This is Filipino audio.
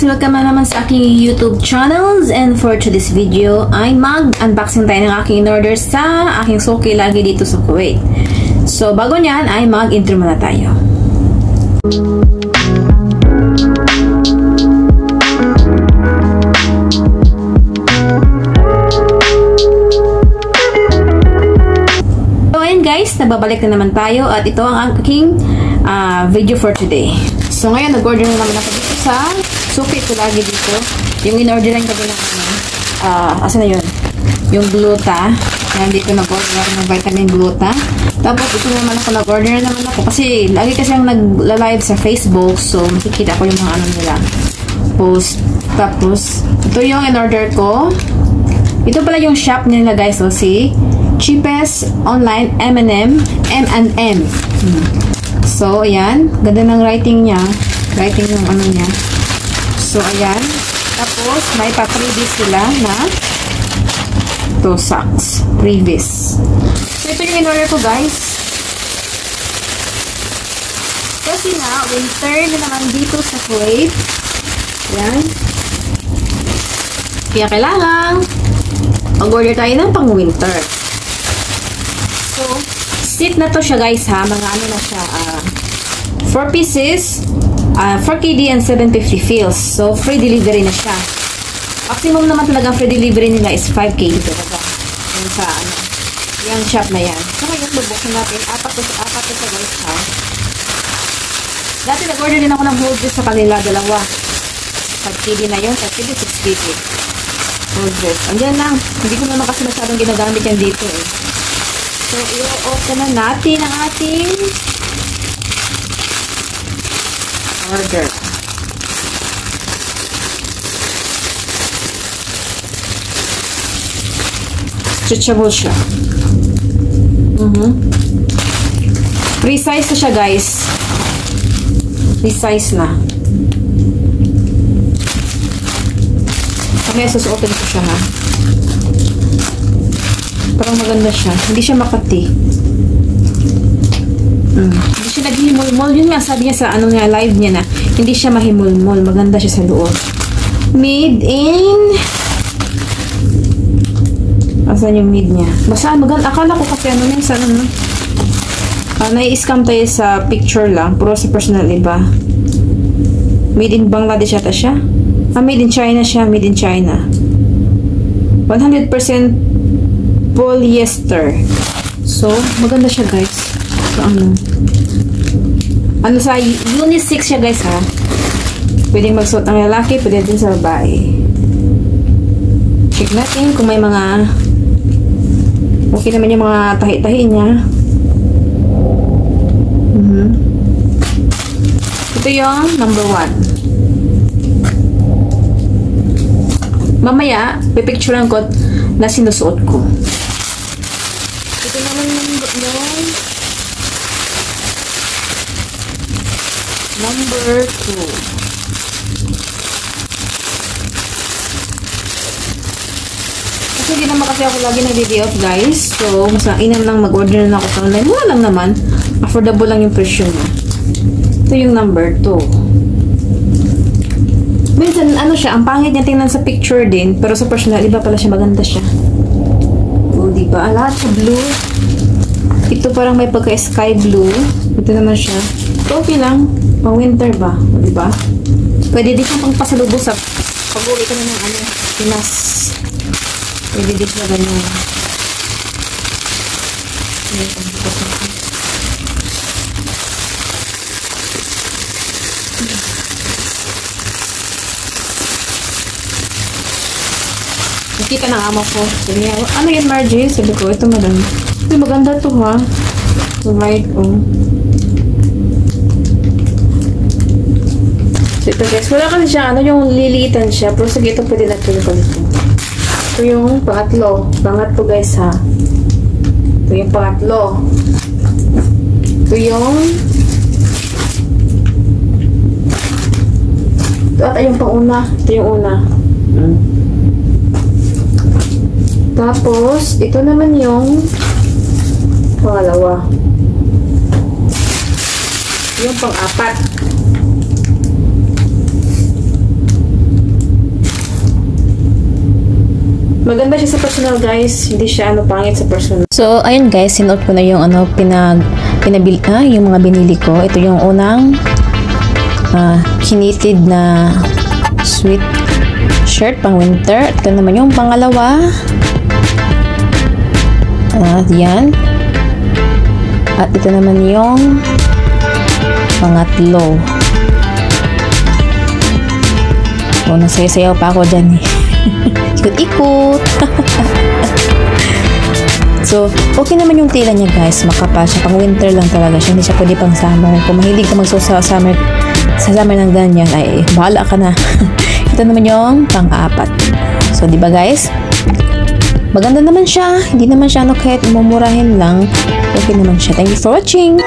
Welcome naman sa aking YouTube channels, and for today's video ay mag-unboxing tayo ng aking in-order sa aking suki lagi dito sa Kuwait. So bago nyan ay mag-intro muna tayo. So ayan guys, nababalik na naman tayo at ito ang aking video for today. So ngayon nag-order na naman ako dito sa suki ko lagi dito. Yung in-order lang ko din asa na yun? Yung gluta. Yan, dito nag-order ng vitamin gluta. Tapos ito naman ako nag-order naman ako. Kasi lagi kasi ang nag-live sa Facebook. So makikita ko yung mga ano nila. Post. Tapos ito yung in-order ko. Ito pala yung shop nila guys. So si Cheapest Online M&M. So ayan. Ganda ng writing niya. Writing yung ano niya. So, ayan. Tapos, may pa-previous sila na 2 socks. Previous. So, ito yung in-order ko, guys. Kasi na, winter na naman dito sa Kuwait. Ayan. Kaya kailangan mag-order tayo ng pang-winter. So, seat na to siya, guys, ha. Mga ano na siya, 4 pieces. 4 KD and 750 feels. So, free delivery na siya. Maximum naman talaga free delivery nila is 5 KD talaga. Yung sa, ano, yung shop na yan. So, ngayon, bubuksan natin. Apat to sa guys, ha. Dati, nag-order din ako ng hold dress sa kanila, dalawa. 5 KD na yun. 5 KD, 6 KD. Hold dress. Andiyan lang. Hindi ko naman kasi masyadong ginagamit yan dito, eh. So, i-open na natin ang ating order. Stretchable siya. Free size na siya, guys. Free size na. Kami susuotin ko siya, ha. Parang maganda siya. Hindi siya makati. Hindi siya naghihimol-mol. Yun nga sabi niya sa ano nga live niya na hindi siya mahimol-mol. Maganda siya sa loob. Made in asan yung made niya? Basta maganda. Akala ko kasi ano na yung sa ano nai-scam tayo sa picture lang. Pero sa personal iba. Made in Bangladesh yata siya. Made in China siya. Made in China. 100% polyester. So, maganda siya guys. So, ano sa unisex siya guys ha. Pwedeng magsuot ang lalaki, pwede din sa babae. Check natin kung may mga okay naman yung mga tahi-tahi niya. Ito yung number 1. Mamaya, pipicturean ko na sinusuot ko. Ito naman yung number 2. Kasi hindi naman kasi ako lagi nag-day off guys. So, mas inam lang mag-order na ako sa online. Mura lang naman. Affordable lang yung presyo niya. Ito yung number 2. Minsan, ano siya, ang pangit niya tingnan sa picture din. Pero sa personal, iba pala siya, maganda siya. O, diba? Lahat sa blue. Ito parang may pagka-sky blue. Ito naman siya. Ito okay lang. Pang winter ba? O, diba? Pwede din siyang pang pasalubong sa pag-uwi ka na ng ano, Pinas. Pwede din siya ganyan. Nakita ng ama ko. Sabi niya, ano yan Margie? Sabi ko, ito madam. Ito maganda to ha. So, right, oh. So, ito guys, wala kasi siya, ano yung liliitan siya. Pero sige, ito pwede natin ko nito. Ito yung pangatlo. Pangatlo guys ha. Ito yung pangatlo. Ito yung ito ata yung pang-una. Ito yung una. Tapos, ito naman yung pangalawa. Yung pang-apat. Maganda siya sa personal, guys. Hindi siya pangit sa personal. So, ayun guys, sinuot ko na yung yung mga binili ko. Ito yung unang knitted na sweat shirt pang winter. Ito naman yung pangalawa. Yan. At ito naman yung pangatlo. So, nasayaw-sayaw pa ako dyan eh. Ikot-ikot. So, okay naman yung tela niya guys. Makapal siya. Pang winter lang talaga siya. Hindi siya pwede pang summer. Kung mahilig ka magsuot sa summer ng ganyan, ay bahala ka na. Ito naman yung pang-apat. So, di ba guys? Maganda naman siya. Hindi naman siya kahit mumurahin lang. Okay naman siya. Thank you for watching.